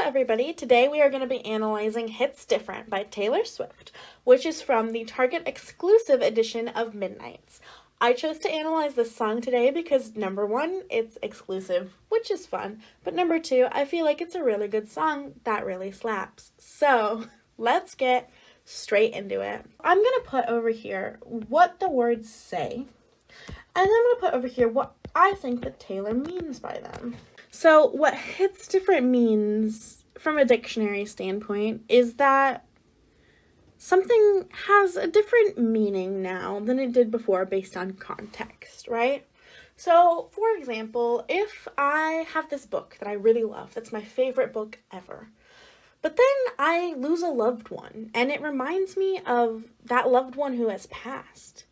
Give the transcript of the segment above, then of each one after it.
everybody. Today we are going to be analyzing Hits Different by Taylor Swift, which is from the Target exclusive edition of Midnights. I chose to analyze this song today because number one, it's exclusive, which is fun, but number two, I feel like it's a really good song that really slaps. So let's get straight into it. I'm going to put over here what the words say, and then I'm going to put over here what I think that Taylor means by them. So what hits different means from a dictionary standpoint is that something has a different meaning now than it did before based on context, right? So, for example, if I have this book that I really love, that's my favorite book ever, but then I lose a loved one, and it reminds me of that loved one who has passed.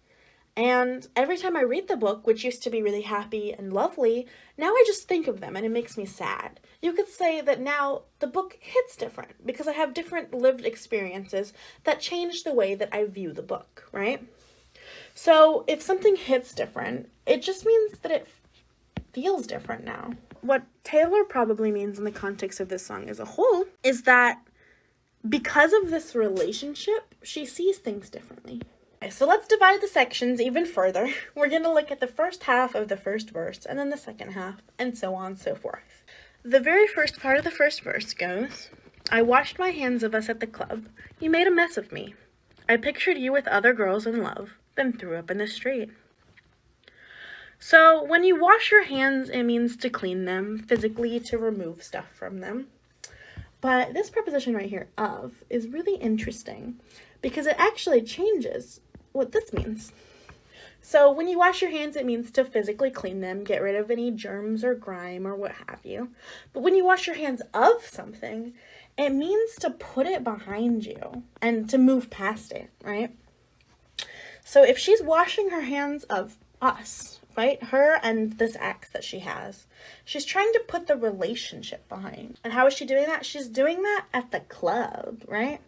And every time I read the book, which used to be really happy and lovely, now I just think of them and it makes me sad. You could say that now the book hits different because I have different lived experiences that change the way that I view the book, right? So if something hits different, it just means that it feels different now. What Taylor probably means in the context of this song as a whole is that because of this relationship, she sees things differently. So let's divide the sections even further. We're going to look at the first half of the first verse, and then the second half, and so on and so forth. The very first part of the first verse goes, I washed my hands of us at the club. You made a mess of me. I pictured you with other girls in love, then threw up in the street. So when you wash your hands, it means to clean them, physically to remove stuff from them. But this preposition right here, of, is really interesting because it actually changes what this means. So when you wash your hands, it means to physically clean them, get rid of any germs or grime or what have you. But when you wash your hands of something, it means to put it behind you and to move past it, right? So if she's washing her hands of us, right, her and this ex that she has, she's trying to put the relationship behind. And how is she doing that? She's doing that at the club, right?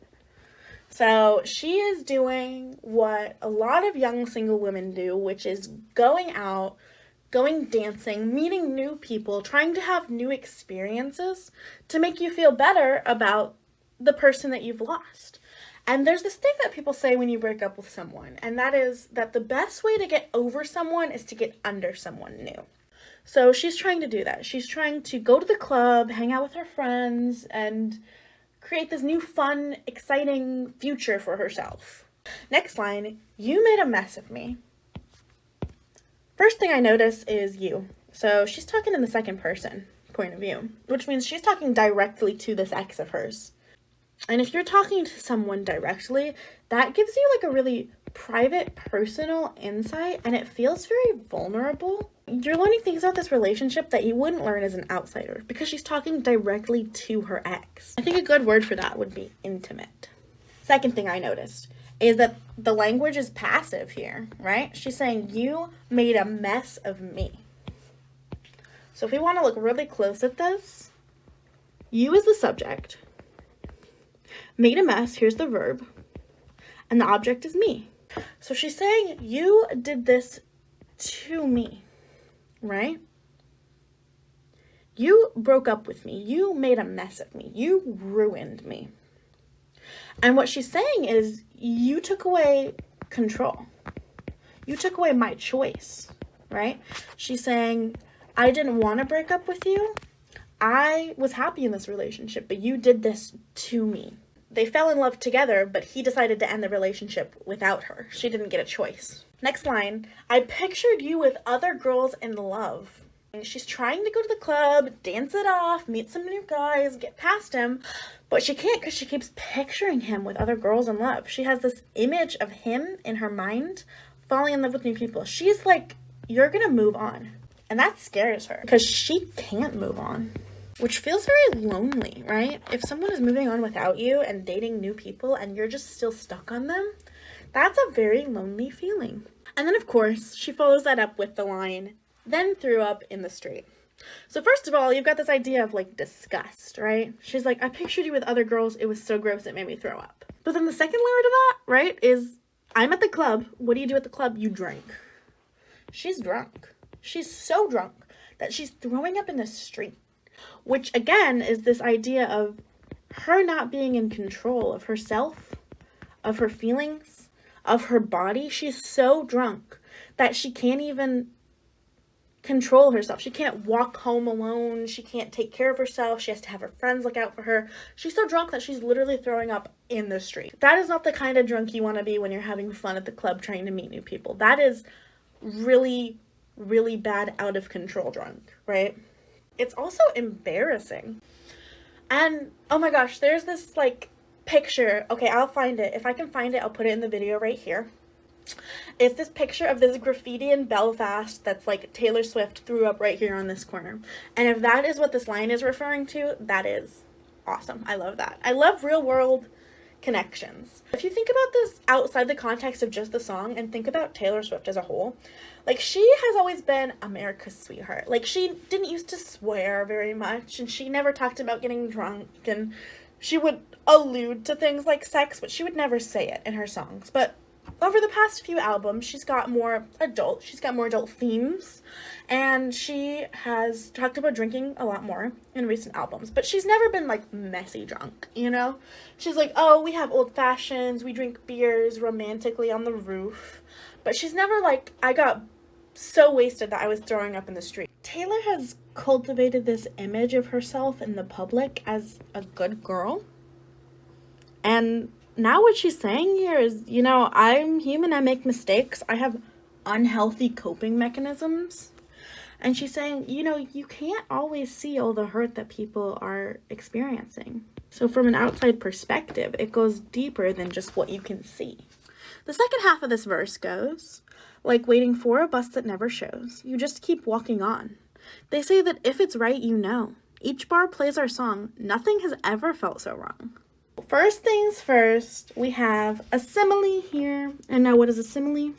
So she is doing what a lot of young single women do, which is going out, going dancing, meeting new people, trying to have new experiences to make you feel better about the person that you've lost. And there's this thing that people say when you break up with someone, and that is that the best way to get over someone is to get under someone new. So she's trying to do that. She's trying to go to the club, hang out with her friends, and create this new, fun, exciting future for herself. Next line, you made a mess of me. First thing I notice is you. So she's talking in the second person point of view, which means she's talking directly to this ex of hers. And if you're talking to someone directly, that gives you like a really private, personal insight, and it feels very vulnerable. You're learning things about this relationship that you wouldn't learn as an outsider because she's talking directly to her ex. I think a good word for that would be intimate. Second thing I noticed is that the language is passive here, right? She's saying, you made a mess of me. So if we want to look really close at this, you is the subject. Made a mess, here's the verb, and the object is me. So she's saying, you did this to me, right? You broke up with me. You made a mess of me. You ruined me. And what she's saying is, you took away control. You took away my choice, right? She's saying, I didn't want to break up with you. I was happy in this relationship, but you did this to me. They fell in love together, but he decided to end the relationship without her. She didn't get a choice. Next line, I pictured you with other girls in love. And she's trying to go to the club, dance it off, meet some new guys, get past him, but she can't because she keeps picturing him with other girls in love. She has this image of him in her mind falling in love with new people. She's like, you're gonna move on. And that scares her because she can't move on. Which feels very lonely, right? If someone is moving on without you and dating new people and you're just still stuck on them, that's a very lonely feeling. And then, of course, she follows that up with the line, then threw up in the street. So first of all, you've got this idea of like disgust, right? She's like, I pictured you with other girls. It was so gross. It made me throw up. But then the second layer to that, right, is I'm at the club. What do you do at the club? You drink. She's drunk. She's so drunk that she's throwing up in the street. which again is this idea of her not being in control of herself, of her feelings, of her body. She's so drunk that she can't even control herself. She can't walk home alone. She can't take care of herself. She has to have her friends look out for her. She's so drunk that she's literally throwing up in the street. That is not the kind of drunk you want to be when you're having fun at the club trying to meet new people. That is really, really bad, out of control drunk, right? It's also embarrassing. And oh my gosh, there's this like picture. Okay, I'll find it. If I can find it, I'll put it in the video right here. It's this picture of this graffiti in Belfast that's like Taylor Swift threw up right here on this corner. And if that is what this line is referring to, that is awesome. I love that. I love real world connections. If you think about this outside the context of just the song and think about Taylor Swift as a whole, like she has always been America's sweetheart. Like she didn't used to swear very much, and she never talked about getting drunk, and she would allude to things like sex, but she would never say it in her songs. But over the past few albums, she's got more adult themes, and she has talked about drinking a lot more in recent albums, but she's never been like messy drunk, you know? She's like, oh, we have old fashions, we drink beers romantically on the roof, but she's never like, I got so wasted that I was throwing up in the street. Taylor has cultivated this image of herself in the public as a good girl, and now what she's saying here is, you know, I'm human, I make mistakes, I have unhealthy coping mechanisms. And she's saying, you know, you can't always see all the hurt that people are experiencing. So from an outside perspective, it goes deeper than just what you can see. The second half of this verse goes, like waiting for a bus that never shows, you just keep walking on. They say that if it's right, you know. Each bar plays our song, nothing has ever felt so wrong. First things first, we have a simile here. And now what is a simile?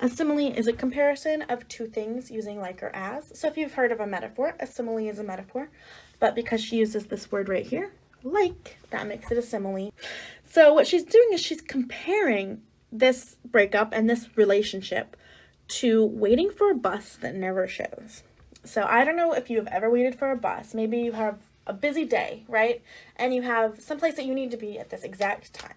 A simile is a comparison of two things using like or as. So if you've heard of a metaphor, a simile is a metaphor. But because she uses this word right here, like, that makes it a simile. So what she's doing is she's comparing this breakup and this relationship to waiting for a bus that never shows. So I don't know if you've ever waited for a bus. Maybe you have a busy day, right? And you have someplace that you need to be at this exact time.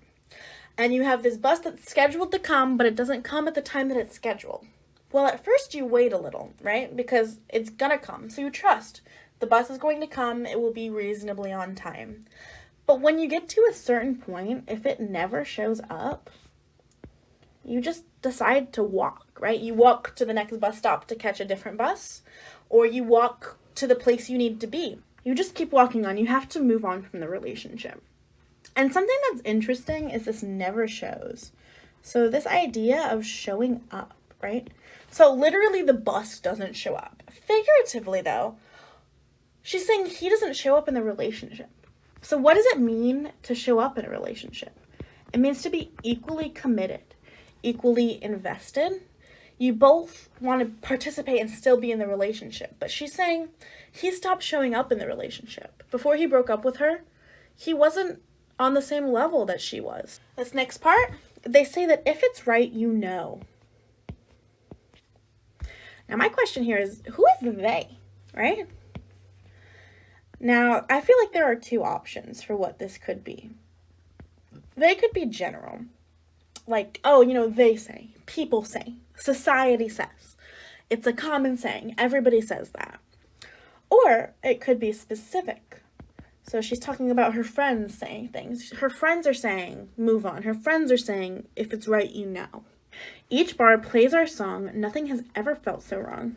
And you have this bus that's scheduled to come, but it doesn't come at the time that it's scheduled. Well, at first you wait a little, right? Because it's gonna come. So you trust the bus is going to come. It will be reasonably on time. But when you get to a certain point, if it never shows up, you just decide to walk, right? You walk to the next bus stop to catch a different bus, or you walk to the place you need to be. You just keep walking on. You have to move on from the relationship. And something that's interesting is this never shows. So this idea of showing up, right? So literally the bus doesn't show up. Figuratively though, she's saying he doesn't show up in the relationship. So what does it mean to show up in a relationship? It means to be equally committed, equally invested. You both want to participate and still be in the relationship. But she's saying he stopped showing up in the relationship. Before he broke up with her, he wasn't on the same level that she was. This next part, they say that if it's right, you know. Now my question here is, who is they, right? Now, I feel like there are two options for what this could be. They could be general. Like, oh, you know, they say, people say, society says. It's a common saying. Everybody says that. Or it could be specific. So she's talking about her friends saying things. Her friends are saying, move on. Her friends are saying, if it's right, you know. Each bar plays our song. Nothing has ever felt so wrong.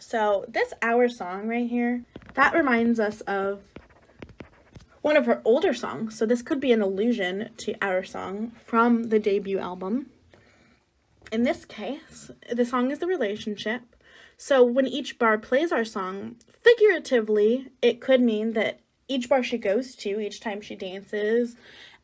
So this Our Song right here, that reminds us of one of her older songs. So this could be an allusion to Our Song from the debut album. In this case, the song is the relationship. So when each bar plays our song, figuratively, it could mean that each bar she goes to, each time she dances,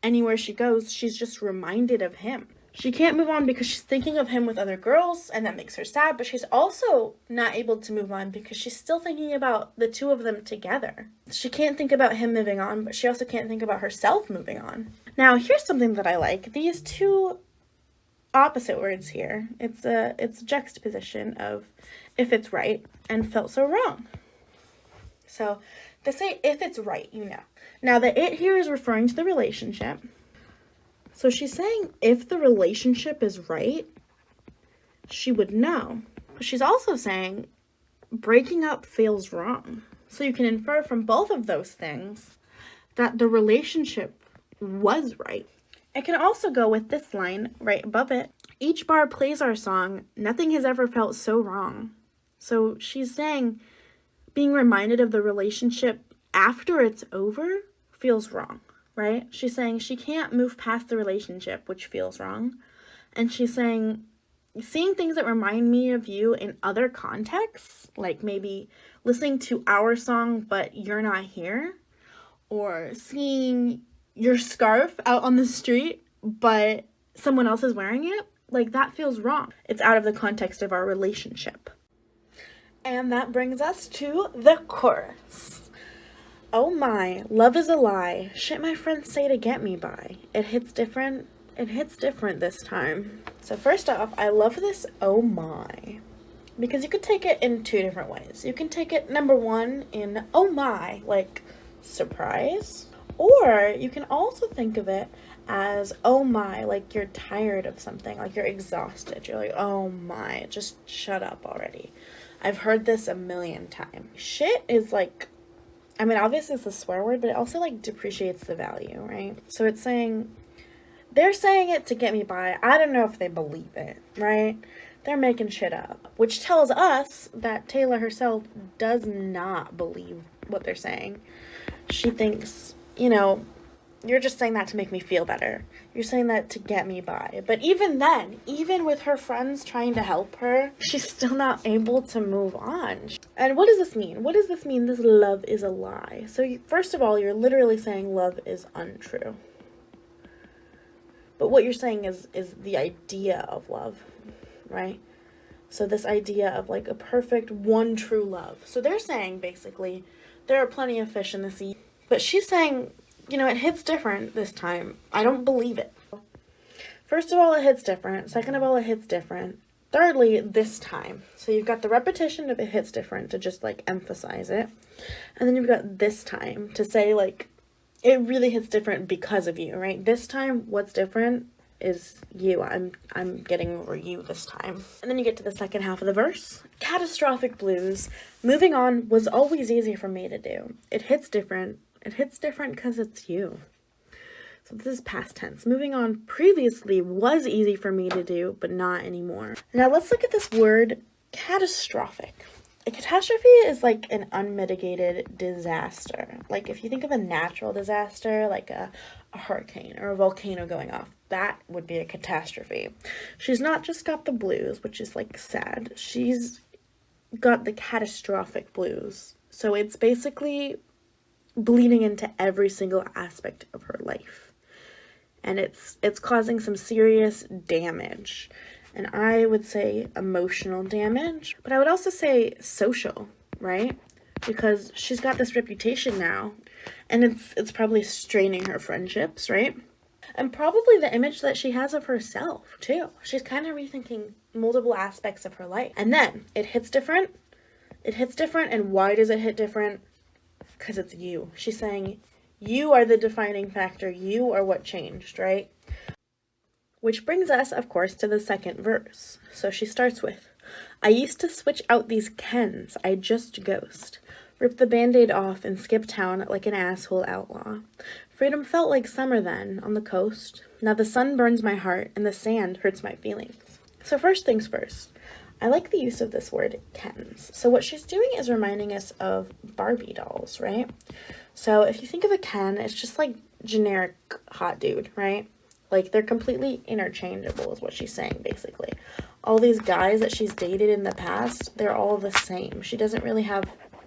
anywhere she goes, she's just reminded of him. She can't move on because she's thinking of him with other girls, and that makes her sad, but she's also not able to move on because she's still thinking about the two of them together. She can't think about him moving on, but she also can't think about herself moving on. Now, here's something that I like. These two opposite words here. It's a juxtaposition of if it's right and felt so wrong. So they say if it's right, you know. Now the it here is referring to the relationship. So she's saying if the relationship is right, she would know. But she's also saying breaking up feels wrong. So you can infer from both of those things that the relationship was right. It can also go with this line right above it. Each bar plays our song. Nothing has ever felt so wrong. So she's saying being reminded of the relationship after it's over feels wrong, right? She's saying she can't move past the relationship, which feels wrong. And she's saying seeing things that remind me of you in other contexts, like maybe listening to our song but you're not here, or seeing your scarf out on the street but someone else is wearing it, like that feels wrong. It's out of the context of our relationship. And that brings us to the chorus. Oh my, love is a lie. Shit my friends say to get me by. It hits different. It hits different this time. So first off, I love this oh my, because you could take it in two different ways. You can take it, number one, in oh my, like surprise. Or you can also think of it as oh my, like you're tired of something, like you're exhausted. You're like, oh my, just shut up already. I've heard this a million times. Shit is like, I mean, obviously it's a swear word, but it also like depreciates the value, right? So it's saying, they're saying it to get me by. I don't know if they believe it, right? They're making shit up, which tells us that Taylor herself does not believe what they're saying. She thinks, you know, you're just saying that to make me feel better. You're saying that to get me by. But even then, even with her friends trying to help her, she's still not able to move on. And what does this mean? What does this mean? This love is a lie. So first of all, you're literally saying love is untrue. But what you're saying is the idea of love, right? So this idea of like a perfect one true love. So they're saying basically there are plenty of fish in the sea. But she's saying, you know, it hits different this time. I don't believe it. First of all, it hits different. Second of all, it hits different. Thirdly, this time. So you've got the repetition of it hits different to just like emphasize it. And then you've got this time to say like, it really hits different because of you, right? This time, what's different is you. I'm getting over you this time. And then you get to the second half of the verse. Catastrophic blues. Moving on was always easy for me to do. It hits different. It hits different because it's you. So this is past tense. Moving on previously was easy for me to do, but not anymore. Now let's look at this word catastrophic. A catastrophe is like an unmitigated disaster. Like if you think of a natural disaster, like a hurricane or a volcano going off, that would be a catastrophe. She's not just got the blues, which is like sad. She's got the catastrophic blues. So it's basically bleeding into every single aspect of her life. And it's causing some serious damage. And I would say emotional damage, but I would also say social, right? Because she's got this reputation now, and it's probably straining her friendships, right? And probably the image that she has of herself, too. She's kind of rethinking multiple aspects of her life. And then it hits different. It hits different, and why does it hit different? Because it's you. She's saying, you are the defining factor. You are what changed, right? Which brings us, of course, to the second verse. So she starts with, I used to switch out these Kens, I just ghost. Rip the band-aid off and skip town like an asshole outlaw. Freedom felt like summer then, on the coast. Now the sun burns my heart and the sand hurts my feelings. So first things first, I like the use of this word, Kens. So what she's doing is reminding us of Barbie dolls, right? So if you think of a Ken, it's just like generic hot dude, right? Like, they're completely interchangeable is what she's saying, basically. All these guys that she's dated in the past, they're all the same. She doesn't really have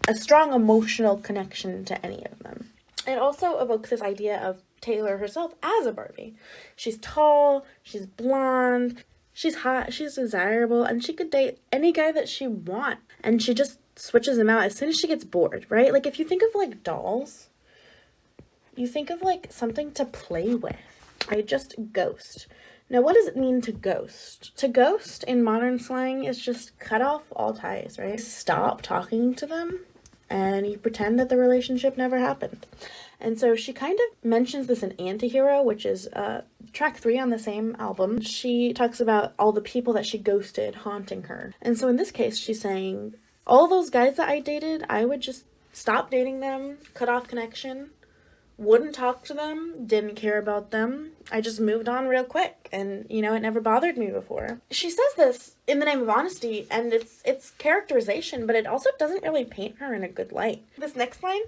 a strong emotional connection to any of them. It also evokes this idea of Taylor herself as a Barbie. She's tall, she's blonde, she's hot, she's desirable, and she could date any guy that she wants. And she just switches them out as soon as she gets bored, right? Like, if you think of, like, dolls, you think of, like, something to play with. I just ghost. Now, what does it mean to ghost? To ghost in modern slang is just cut off all ties, right? Stop talking to them and you pretend that the relationship never happened. And so she kind of mentions this in Antihero, which is track 3 on the same album. She talks about all the people that she ghosted haunting her. And so in this case, she's saying, all those guys that I dated, I would just stop dating them, cut off connection, wouldn't talk to them, didn't care about them. I just moved on real quick, and, you know, it never bothered me before. She says this in the name of honesty, and it's characterization, but it also doesn't really paint her in a good light. This next line,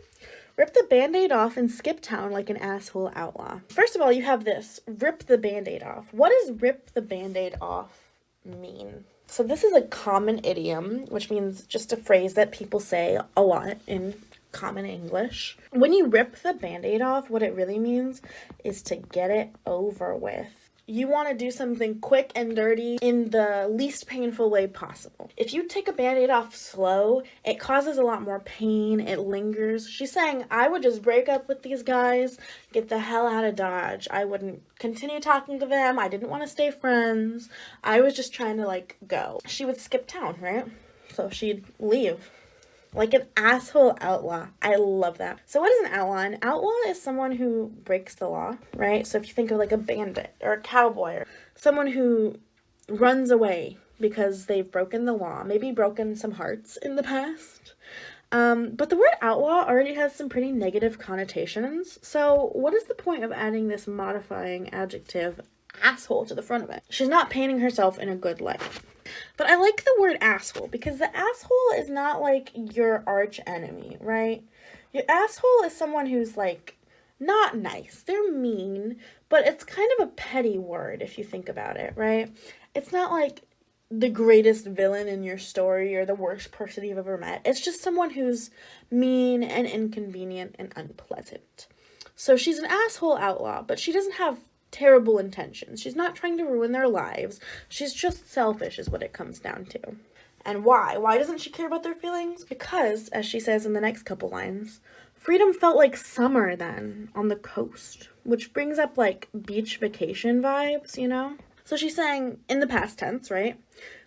rip the Band-Aid off and skip town like an asshole outlaw. First of all, you have this, rip the Band-Aid off. What does rip the Band-Aid off mean? So this is a common idiom, which means just a phrase that people say a lot in common English. When you rip the Band-Aid off, what it really means is to get it over with. You want to do something quick and dirty in the least painful way possible. If you take a Band-Aid off slow, it causes a lot more pain, it lingers. She's saying, I would just break up with these guys, get the hell out of Dodge. I wouldn't continue talking to them. I didn't want to stay friends. I was just trying to, go. She would skip town, right? So she'd leave. Like an asshole outlaw. I love that. So what is an outlaw? An outlaw is someone who breaks the law, right? So if you think of like a bandit or a cowboy or someone who runs away because they've broken the law, maybe broken some hearts in the past. But the word outlaw already has some pretty negative connotations. So what is the point of adding this modifying adjective asshole to the front of it? She's not painting herself in a good light. But I like the word asshole because the asshole is not like your arch enemy, right? Your asshole is someone who's not nice. They're mean, but it's kind of a petty word if you think about it, right? It's not like the greatest villain in your story or the worst person you've ever met. It's just someone who's mean and inconvenient and unpleasant. So she's an asshole outlaw, but she doesn't have terrible intentions. She's not trying to ruin their lives. She's just selfish is what it comes down to. And why? Why doesn't she care about their feelings? Because, as she says in the next couple lines, freedom felt like summer then on the coast, which brings up beach vacation vibes, you know? So she's saying in the past tense, right?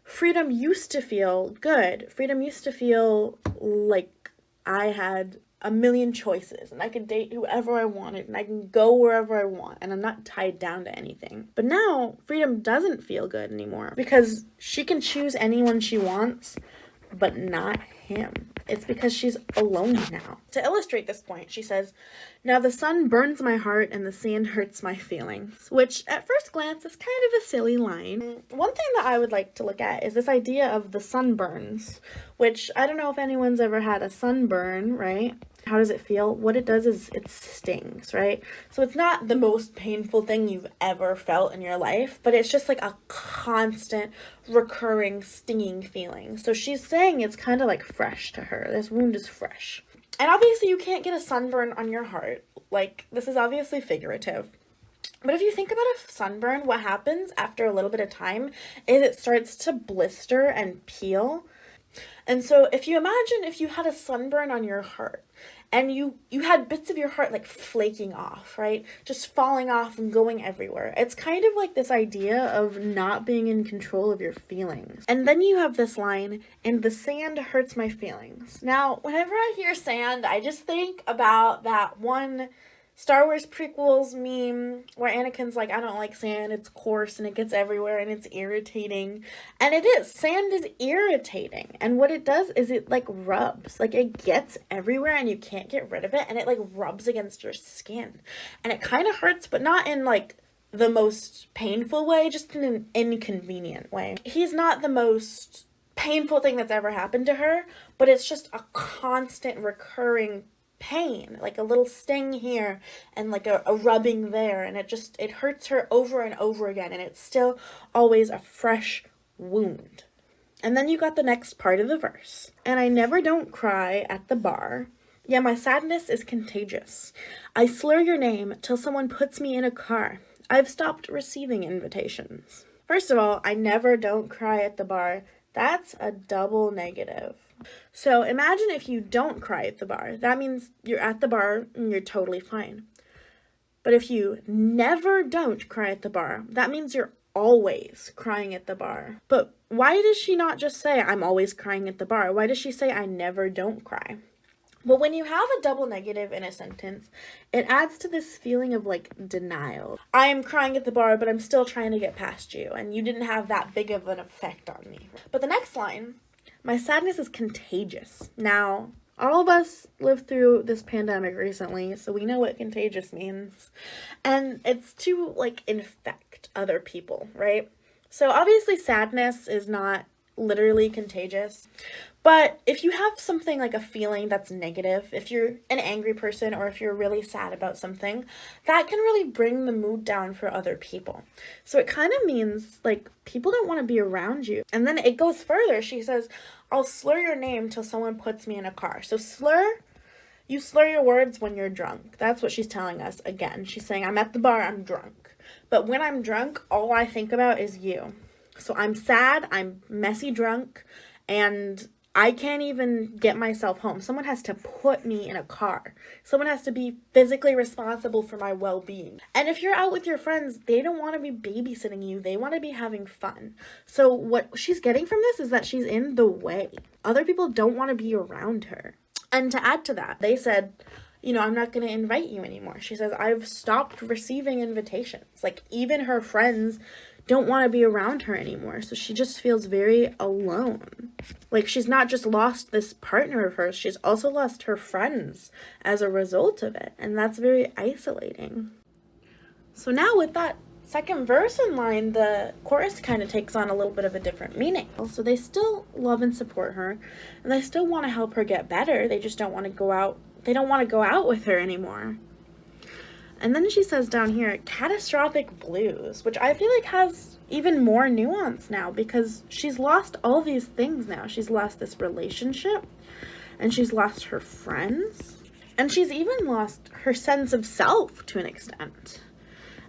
Freedom used to feel good. Freedom used to feel like I had a million choices and I could date whoever I wanted and I can go wherever I want and I'm not tied down to anything. But now freedom doesn't feel good anymore because she can choose anyone she wants, but not him. It's because she's alone now. To illustrate this point, she says, now the sun burns my heart and the sand hurts my feelings, which at first glance is kind of a silly line. One thing that I would like to look at is this idea of the sunburns, which I don't know if anyone's ever had a sunburn, right? How does it feel? What it does is it stings, right? So it's not the most painful thing you've ever felt in your life, but it's just a constant, recurring, stinging feeling. So she's saying it's kind of fresh to her. This wound is fresh. And obviously you can't get a sunburn on your heart. This is obviously figurative. But if you think about a sunburn, what happens after a little bit of time is it starts to blister and peel. And so if you imagine if you had a sunburn on your heart and you had bits of your heart flaking off, right? Just falling off and going everywhere. It's kind of this idea of not being in control of your feelings. And then you have this line, and the sand hurts my feelings. Now, whenever I hear sand, I just think about that one Star Wars prequels meme where Anakin's I don't like sand, it's coarse and it gets everywhere and it's irritating. And it is. Sand is irritating. And what it does is it rubs. It gets everywhere and you can't get rid of it and it rubs against your skin. And it kind of hurts, but not in the most painful way, just in an inconvenient way. He's not the most painful thing that's ever happened to her, but it's just a constant recurring pain, a little sting here and a rubbing there, and it hurts her over and over again, and it's still always a fresh wound. And then you got the next part of the verse. And I never don't cry at the bar. Yeah, my sadness is contagious. I slur your name till someone puts me in a car. I've stopped receiving invitations. First of all, I never don't cry at the bar. That's a double negative. So imagine if you don't cry at the bar. That means you're at the bar and you're totally fine. But if you never don't cry at the bar, that means you're always crying at the bar. But why does she not just say, I'm always crying at the bar? Why does she say, I never don't cry? But when you have a double negative in a sentence, it adds to this feeling of like denial. I am crying at the bar, but I'm still trying to get past you, and you didn't have that big of an effect on me. But the next line, my sadness is contagious. Now, all of us lived through this pandemic recently, so we know what contagious means. And it's to like infect other people, right? So obviously sadness is not literally contagious. But if you have something like a feeling that's negative, if you're an angry person or if you're really sad about something, that can really bring the mood down for other people. So it kind of means like people don't want to be around you. And then it goes further. She says, I'll slur your name till someone puts me in a car. So you slur your words when you're drunk. That's what she's telling us again. She's saying, I'm at the bar, I'm drunk. But when I'm drunk, all I think about is you. So I'm sad, I'm messy drunk, and I can't even get myself home. Someone has to put me in a car. Someone has to be physically responsible for my well-being. And if you're out with your friends, they don't want to be babysitting you. They want to be having fun. So what she's getting from this is that she's in the way. Other people don't want to be around her. And to add to that, they said, I'm not going to invite you anymore. She says, I've stopped receiving invitations. Like, even her friends don't want to be around her anymore. So she just feels very alone. Like, she's not just lost this partner of hers, she's also lost her friends as a result of it. And that's very isolating. So now with that second verse in line, the chorus kind of takes on a little bit of a different meaning. So they still love and support her, and they still want to help her get better. They just don't want to go out. They don't want to go out with her anymore. And then she says down here, catastrophic blues, which I feel like has even more nuance now because she's lost all these things now. She's lost this relationship, and she's lost her friends, and she's even lost her sense of self to an extent.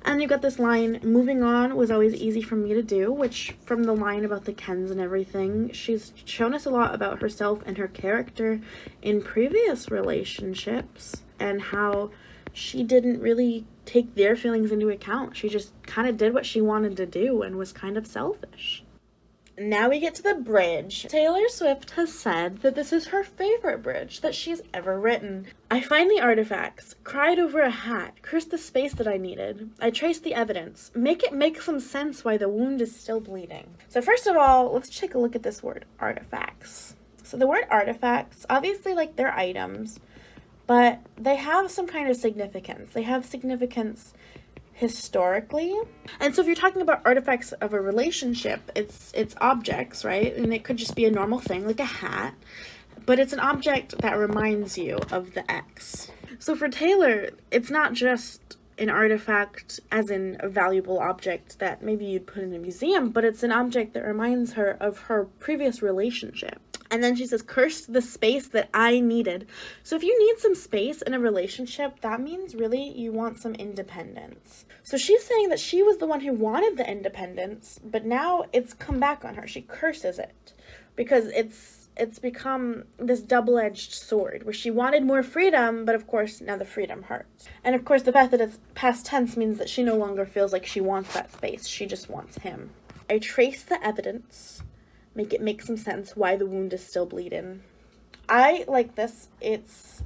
And you got this line, moving on was always easy for me to do, which from the line about the Kens and everything, she's shown us a lot about herself and her character in previous relationships and how she didn't really take their feelings into account. She just kind of did what she wanted to do and was kind of selfish. Now we get to the bridge. Taylor Swift has said that this is her favorite bridge that she's ever written. I find the artifacts, cried over a hat, cursed the space that I needed. I traced the evidence, make it make some sense why the wound is still bleeding. So first of all, let's take a look at this word, artifacts. So the word artifacts, obviously like they're items, but they have some kind of significance. They have significance historically. And so if you're talking about artifacts of a relationship, it's objects, right? And it could just be a normal thing like a hat, but it's an object that reminds you of the ex. So for Taylor, it's not just an artifact as in a valuable object that maybe you'd put in a museum, but it's an object that reminds her of her previous relationship. And then she says, cursed the space that I needed. So if you need some space in a relationship, that means really you want some independence. So she's saying that she was the one who wanted the independence, but now it's come back on her. She curses it because it's become this double-edged sword where she wanted more freedom, but of course now the freedom hurts. And of course the fact that it's past tense means that she no longer feels like she wants that space. She just wants him. I trace the evidence. Make it make some sense why the wound is still bleeding. I like this. It's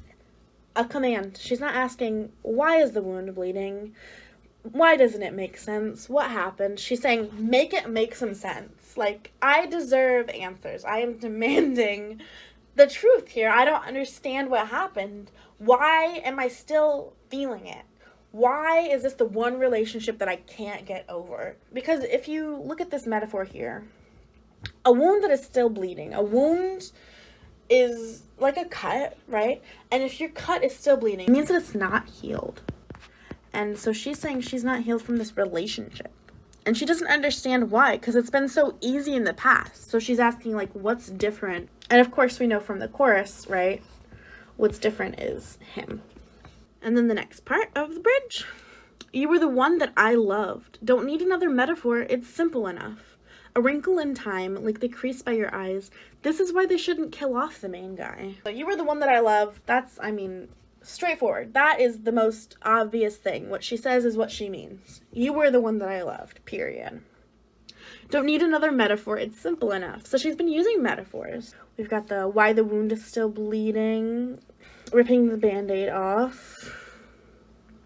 a command. She's not asking, why is the wound bleeding? Why doesn't it make sense? What happened? She's saying, make it make some sense. Like, I deserve answers. I am demanding the truth here. I don't understand what happened. Why am I still feeling it? Why is this the one relationship that I can't get over? Because if you look at this metaphor here, a wound that is still bleeding, a wound is like a cut, right? And if your cut is still bleeding, it means that it's not healed. And so she's saying she's not healed from this relationship. And she doesn't understand why, because it's been so easy in the past. So she's asking, like, what's different? And of course, we know from the chorus, right? What's different is him. And then the next part of the bridge. You were the one that I loved. Don't need another metaphor. It's simple enough. A wrinkle in time, like the crease by your eyes. This is why they shouldn't kill off the main guy. So you were the one that I love. That's, straightforward. That is the most obvious thing. What she says is what she means. You were the one that I loved, period. Don't need another metaphor. It's simple enough. So she's been using metaphors. We've got the why the wound is still bleeding. ripping the band-aid off.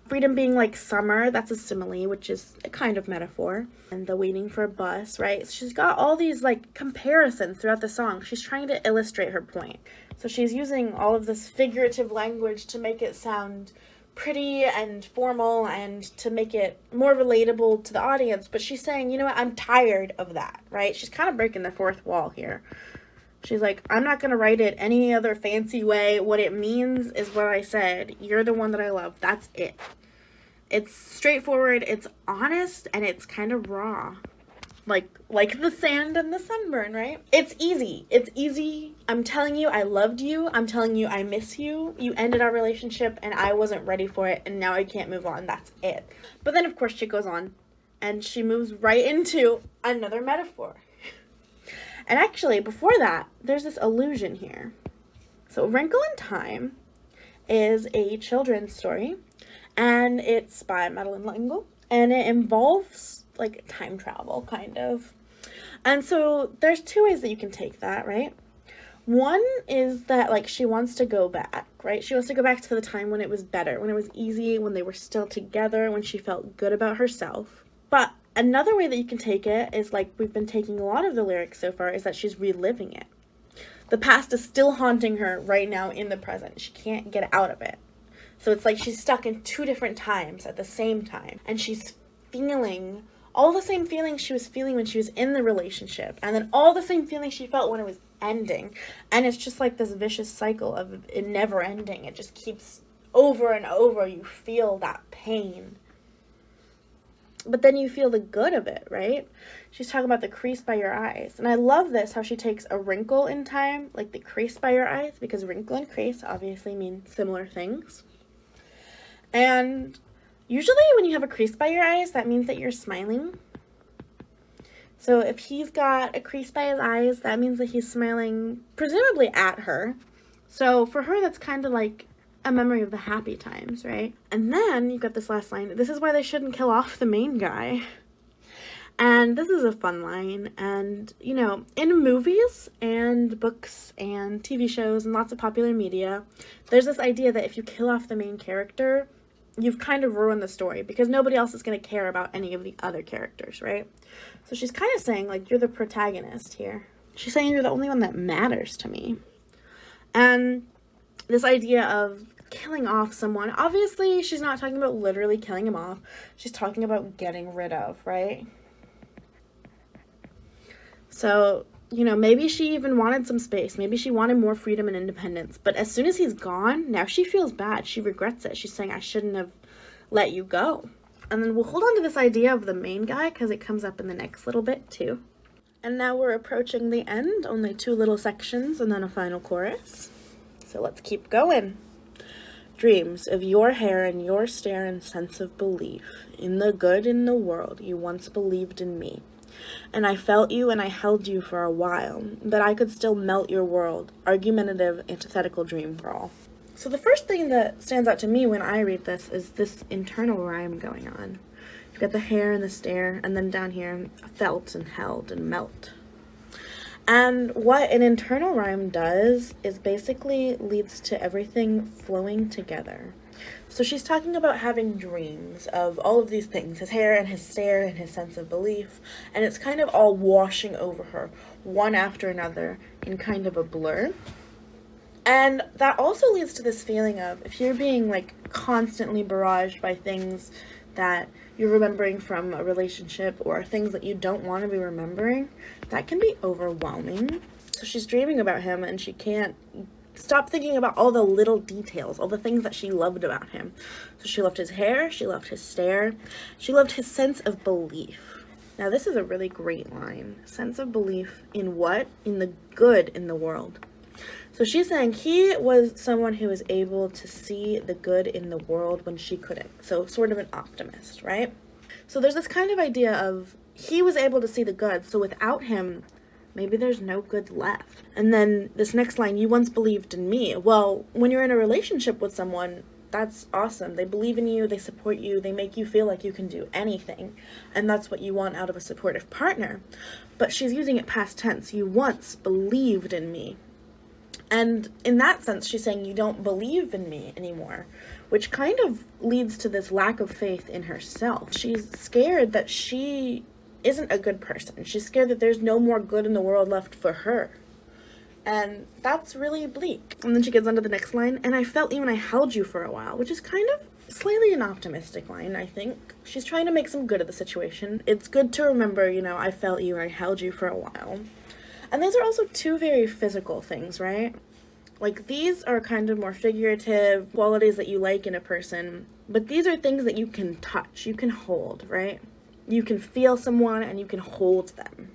Freedom being like summer, that's a simile, which is a kind of metaphor. And the waiting for a bus, right? So she's got all these like comparisons throughout the song. She's trying to illustrate her point. So she's using all of this figurative language to make it sound pretty and formal and to make it more relatable to the audience. But she's saying, you know what, I'm tired of that, right? She's kind of breaking the fourth wall here. She's like, I'm not going to write it any other fancy way. What it means is what I said. You're the one that I love. That's it. It's straightforward, it's honest, and it's kind of raw. Like the sand and the sunburn, right? It's easy. It's easy. I'm telling you I loved you. I'm telling you I miss you. You ended our relationship and I wasn't ready for it and now I can't move on. That's it. But then of course she goes on and she moves right into another metaphor. And actually before that, there's this allusion here. So Wrinkle in Time is a children's story. And it's by Madeleine L'Engle, and it involves like time travel, kind of. And so there's two ways that you can take that, right? One is that like she wants to go back, right? She wants to go back to the time when it was better, when it was easy, when they were still together, when she felt good about herself. But another way that you can take it is like we've been taking a lot of the lyrics so far, is that she's reliving it. The past is still haunting her right now in the present. She can't get out of it. So it's like she's stuck in two different times at the same time. And she's feeling all the same feelings she was feeling when she was in the relationship. And then all the same feelings she felt when it was ending. And it's just like this vicious cycle of it never ending. It just keeps over and over. You feel that pain. But then you feel the good of it, right? She's talking about the crease by your eyes. And I love this, how she takes a wrinkle in time, like the crease by your eyes, because wrinkle and crease obviously mean similar things. And usually when you have a crease by your eyes, that means that you're smiling. So if he's got a crease by his eyes, that means that he's smiling, presumably at her. So for her, that's kind of like a memory of the happy times, right? And then you've got this last line. This is why they shouldn't kill off the main guy. And this is a fun line. And, you know, in movies and books and TV shows and lots of popular media, there's this idea that if you kill off the main character, you've kind of ruined the story because nobody else is going to care about any of the other characters, right? So she's kind of saying, like, you're the protagonist here. She's saying you're the only one that matters to me. And this idea of killing off someone, obviously she's not talking about literally killing him off. She's talking about getting rid of, right? So, you know, maybe she even wanted some space. Maybe she wanted more freedom and independence. But as soon as he's gone, now she feels bad. She regrets it. She's saying, I shouldn't have let you go. And then we'll hold on to this idea of the main guy because it comes up in the next little bit too. And now we're approaching the end. Only two little sections and then a final chorus. So let's keep going. Dreams of your hair and your stare and sense of belief in the good in the world. You once believed in me. And I felt you and I held you for a while, but I could still melt your world. Argumentative, antithetical dream girl. So the first thing that stands out to me when I read this is this internal rhyme going on. You've got the hair and the stare, and then down here, felt and held and melt. And what an internal rhyme does is basically leads to everything flowing together. So she's talking about having dreams of all of these things, his hair and his stare and his sense of belief, and it's kind of all washing over her, one after another, in kind of a blur. And that also leads to this feeling of, if you're being like constantly barraged by things that you're remembering from a relationship or things that you don't want to be remembering, that can be overwhelming. So she's dreaming about him and she can't stop thinking about all the little details, all the things that she loved about him. So she loved his hair, she loved his stare, she loved his sense of belief. Now this is a really great line. Sense of belief in what? In the good in the world. So she's saying he was someone who was able to see the good in the world when she couldn't. So sort of an optimist, right? So there's this kind of idea of he was able to see the good, so without him, maybe there's no good left. And then this next line, you once believed in me. Well, when you're in a relationship with someone, that's awesome. They believe in you, they support you, they make you feel like you can do anything. And that's what you want out of a supportive partner. But she's using it past tense. You once believed in me. And in that sense, she's saying, you don't believe in me anymore, which kind of leads to this lack of faith in herself. She's scared that she isn't a good person. She's scared that there's no more good in the world left for her. And that's really bleak. And then she gets onto the next line, and I felt you when I held you for a while, which is kind of slightly an optimistic line, I think. She's trying to make some good of the situation. It's good to remember, I felt you and I held you for a while. And those are also two very physical things, right? Like, these are kind of more figurative qualities that you like in a person, but these are things that you can touch, you can hold, right? You can feel someone and you can hold them.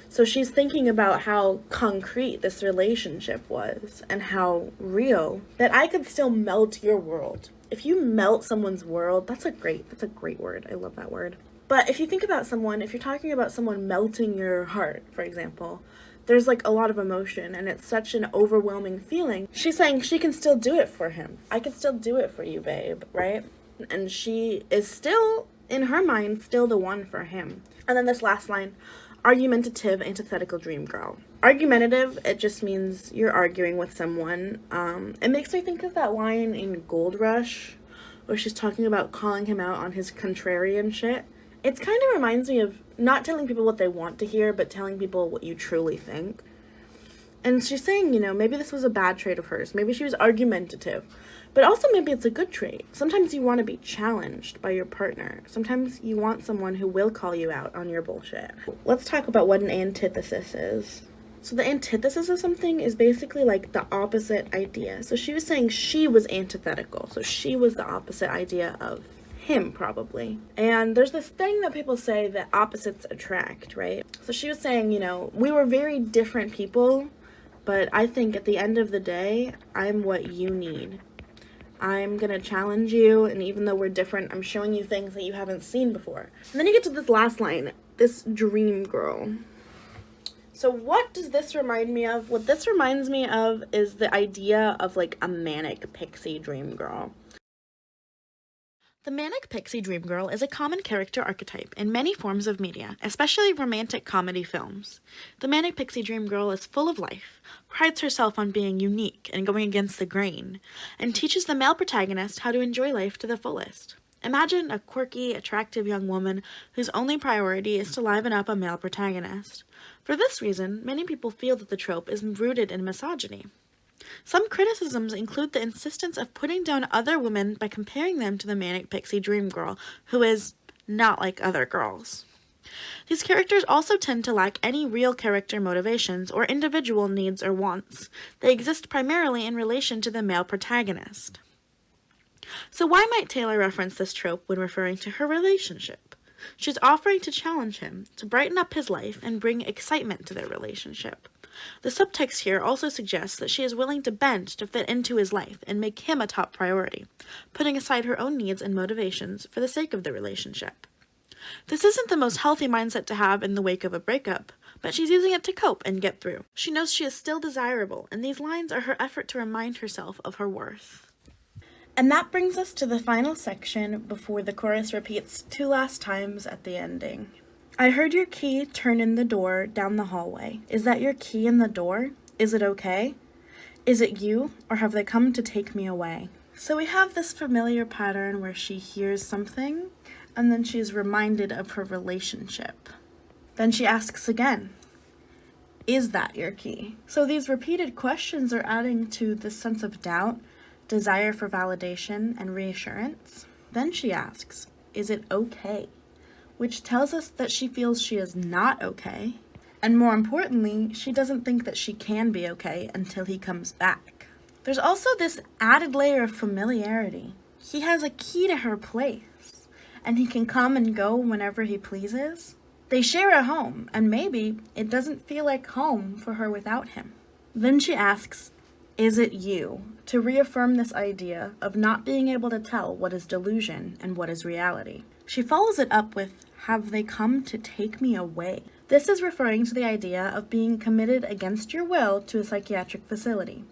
So she's thinking about how concrete this relationship was and how real, that I could still melt your world. If you melt someone's world, that's a great word. I love that word. But if you think about someone, if you're talking about someone melting your heart, for example, there's like a lot of emotion and it's such an overwhelming feeling. She's saying she can still do it for him. I can still do it for you, babe, right? And she is still, in her mind, still the one for him. And then this last line, argumentative, antithetical dream girl. Argumentative, it just means you're arguing with someone. It makes me think of that line in Gold Rush where she's talking about calling him out on his contrarian shit. It kind of reminds me of not telling people what they want to hear, but telling people what you truly think. And she's saying, maybe this was a bad trait of hers. Maybe she was argumentative. But also maybe it's a good trait. Sometimes you want to be challenged by your partner. Sometimes you want someone who will call you out on your bullshit. Let's talk about what an antithesis is. So the antithesis of something is basically like the opposite idea. So she was saying she was antithetical. So she was the opposite idea of him, probably. And there's this thing that people say that opposites attract, right? So she was saying, we were very different people, but I think at the end of the day, I'm what you need. I'm gonna challenge you, and even though we're different, I'm showing you things that you haven't seen before. And then you get to this last line, this dream girl. So what does this remind me of? What this reminds me of is the idea of like a manic pixie dream girl. The manic pixie dream girl is a common character archetype in many forms of media, especially romantic comedy films. The manic pixie dream girl is full of life, prides herself on being unique and going against the grain, and teaches the male protagonist how to enjoy life to the fullest. Imagine a quirky, attractive young woman whose only priority is to liven up a male protagonist. For this reason, many people feel that the trope is rooted in misogyny. Some criticisms include the insistence of putting down other women by comparing them to the manic pixie dream girl, who is not like other girls. These characters also tend to lack any real character motivations or individual needs or wants. They exist primarily in relation to the male protagonist. So why might Taylor reference this trope when referring to her relationship? She's offering to challenge him, to brighten up his life and bring excitement to their relationship. The subtext here also suggests that she is willing to bend to fit into his life and make him a top priority, putting aside her own needs and motivations for the sake of the relationship. This isn't the most healthy mindset to have in the wake of a breakup, but she's using it to cope and get through. She knows she is still desirable, and these lines are her effort to remind herself of her worth. And that brings us to the final section before the chorus repeats 2 last times at the ending. I heard your key turn in the door down the hallway. Is that your key in the door? Is it okay? Is it you, or have they come to take me away? So we have this familiar pattern where she hears something, and then she's reminded of her relationship. Then she asks again, is that your key? So these repeated questions are adding to the sense of doubt, desire for validation, and reassurance. Then she asks, is it okay? Which tells us that she feels she is not okay, and more importantly, she doesn't think that she can be okay until he comes back. There's also this added layer of familiarity. He has a key to her place, and he can come and go whenever he pleases. They share a home, and maybe it doesn't feel like home for her without him. Then she asks, is it you? To reaffirm this idea of not being able to tell what is delusion and what is reality. She follows it up with, have they come to take me away? This is referring to the idea of being committed against your will to a psychiatric facility.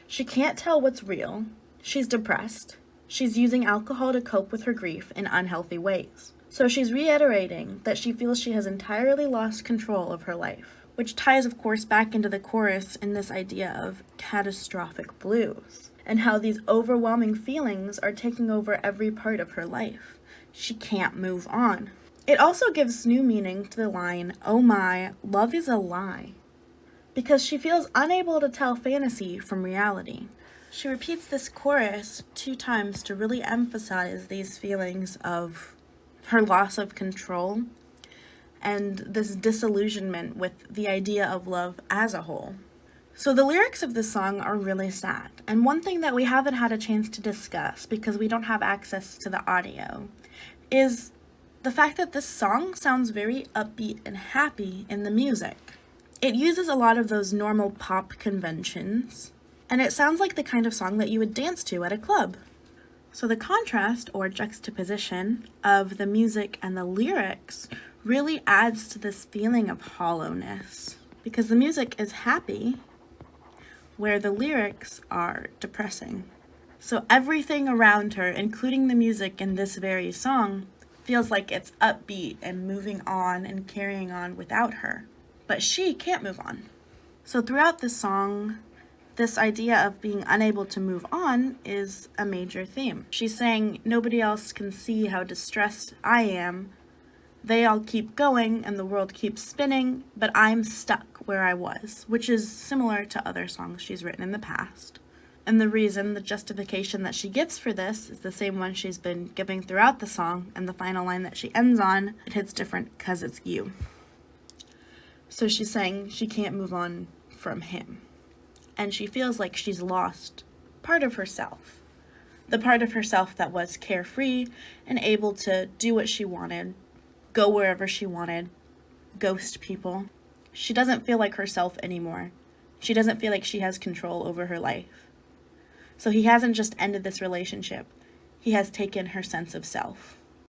She can't tell what's real. She's depressed. She's using alcohol to cope with her grief in unhealthy ways. So she's reiterating that she feels she has entirely lost control of her life. which ties, of course, back into the chorus in this idea of catastrophic blues and how these overwhelming feelings are taking over every part of her life. She can't move on. It also gives new meaning to the line, "Oh my, love is a lie," because she feels unable to tell fantasy from reality. She repeats this chorus 2 times to really emphasize these feelings of her loss of control and this disillusionment with the idea of love as a whole. So the lyrics of this song are really sad, and one thing that we haven't had a chance to discuss because we don't have access to the audio is the fact that this song sounds very upbeat and happy in the music. It uses a lot of those normal pop conventions, and it sounds like the kind of song that you would dance to at a club. So the contrast or juxtaposition of the music and the lyrics really adds to this feeling of hollowness, because the music is happy where the lyrics are depressing. So everything around her, including the music in this very song, feels like it's upbeat and moving on and carrying on without her. But she can't move on. So throughout the song, this idea of being unable to move on is a major theme. She's saying, nobody else can see how distressed I am. They all keep going and the world keeps spinning, but I'm stuck where I was, which is similar to other songs she's written in the past. And the reason, the justification that she gives for this is the same one she's been giving throughout the song, and the final line that she ends on, it hits different because it's you. So she's saying she can't move on from him. And she feels like she's lost part of herself. The part of herself that was carefree and able to do what she wanted, go wherever she wanted, ghost people. She doesn't feel like herself anymore. She doesn't feel like she has control over her life. So he hasn't just ended this relationship. He has taken her sense of self.